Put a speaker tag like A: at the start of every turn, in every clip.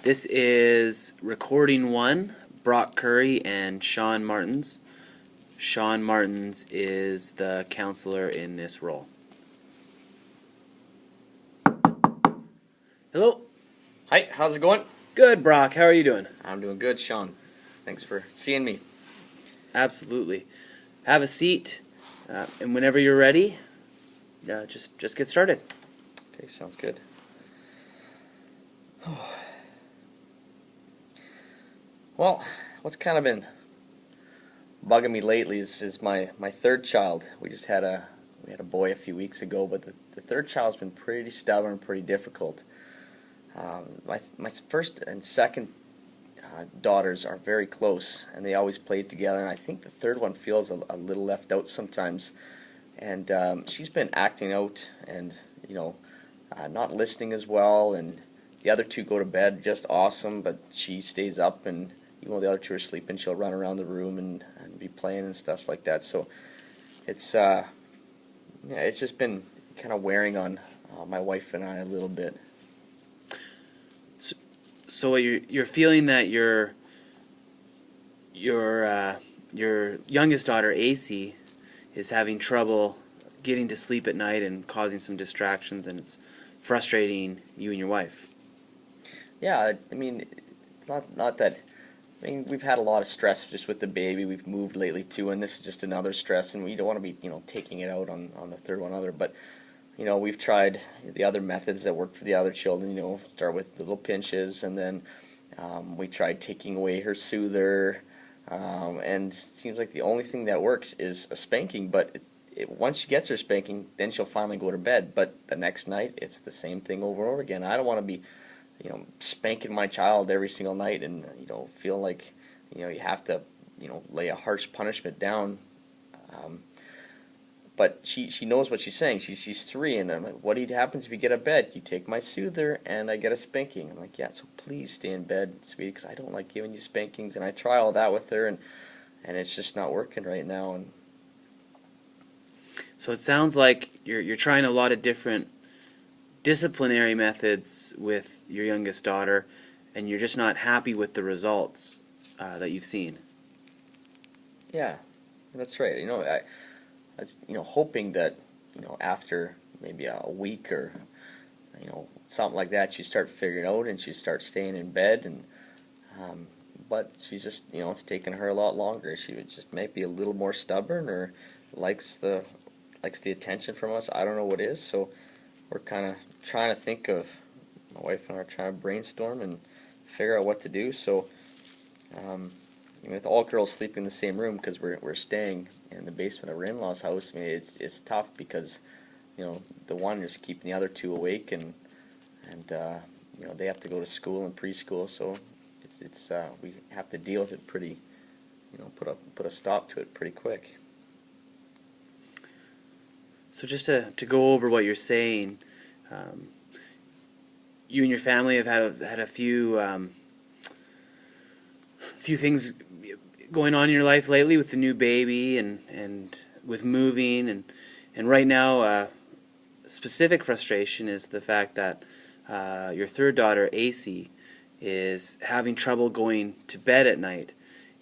A: This is recording one, Brock Currie and Shawn Martens. Shawn Martens is the counselor in this role. Hello.
B: Hi, how's it going?
A: Good, Brock. How are you doing?
B: I'm doing good, Shawn. Thanks for seeing me.
A: Absolutely. Have a seat, and whenever you're ready, just get started.
B: Okay, sounds good. Well, what's kind of been bugging me lately is my third child. We had a boy a few weeks ago, but the third child's been pretty stubborn, pretty difficult. My first and second daughters are very close, and they always played together. And I think the third one feels a little left out sometimes. And she's been acting out, and not listening as well. And the other two go to bed just awesome, but she stays up, and even though the other two are sleeping, she'll run around the room and be playing and stuff like that. So it's it's just been kind of wearing on my wife and I a little bit.
A: So you're feeling that your youngest daughter, AC, is having trouble getting to sleep at night and causing some distractions, and it's frustrating you and your wife.
B: Yeah, I mean, not that. I mean, we've had a lot of stress just with the baby. We've moved lately too, and this is just another stress. And we don't want to be, taking it out on the third one either. But we've tried the other methods that work for the other children. Start with little pinches, and then we tried taking away her soother. And it seems like the only thing that works is a spanking. But once she gets her spanking, then she'll finally go to bed. But the next night, it's the same thing over and over again. I don't want to be spanking my child every single night and, feel like, you have to, lay a harsh punishment down. But she knows what she's saying. She's 3, and I'm like, what happens if you get out of bed? You take my soother, and I get a spanking. I'm like, yeah, so please stay in bed, sweetie, because I don't like giving you spankings. And I try all that with her, and it's just not working right now. And
A: So it sounds like you're trying a lot of different disciplinary methods with your youngest daughter, and you're just not happy with the results that you've seen.
B: Yeah, that's right. I was hoping that after maybe a week or something like that, she'd start figuring out and she'd start staying in bed. And but she's just it's taken her a lot longer. She would just might be a little more stubborn, or likes the attention from us. I don't know what it is. So we're kind of trying to think of, my wife and I are trying to brainstorm and figure out what to do. So with all girls sleeping in the same room, because we're staying in the basement of our in-laws' house, I mean, it's tough because the one is keeping the other two awake, and they have to go to school and preschool, so it's we have to deal with it pretty, put a stop to it pretty quick.
A: So just to go over what you're saying, you and your family have had a few things going on in your life lately with the new baby and with moving, and right now specific frustration is the fact that your third daughter, AC, is having trouble going to bed at night.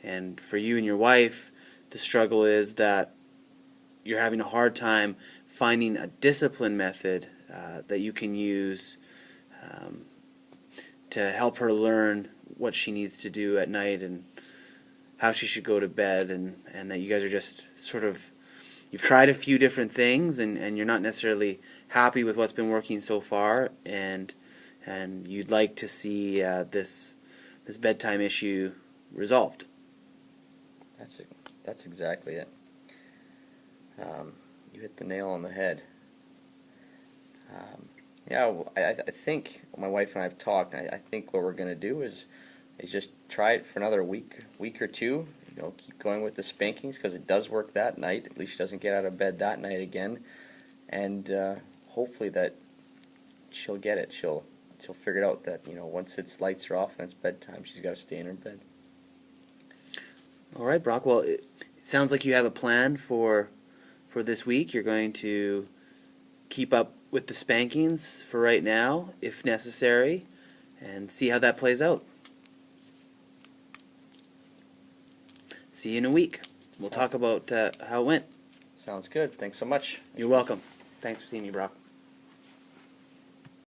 A: And for you and your wife, the struggle is that you're having a hard time finding a discipline method that you can use to help her learn what she needs to do at night and how she should go to bed, and that you guys are just sort of, you've tried a few different things, and you're not necessarily happy with what's been working so far, and you'd like to see this bedtime issue resolved.
B: That's exactly it. You hit the nail on the head. I think my wife and I have talked. I think what we're going to do is just try it for another week or two. Keep going with the spankings, because it does work that night. At least she doesn't get out of bed that night again, and hopefully that she'll get it. She'll figure it out that once its lights are off and it's bedtime, she's got to stay in her bed.
A: All right, Brock. Well, it sounds like you have a plan for this week. You're going to keep up with the spankings for right now, if necessary, and see how that plays out. See you in a week. We'll talk about how it went.
B: Sounds good. Thanks so much.
A: You're welcome. Thanks for seeing me, Brock.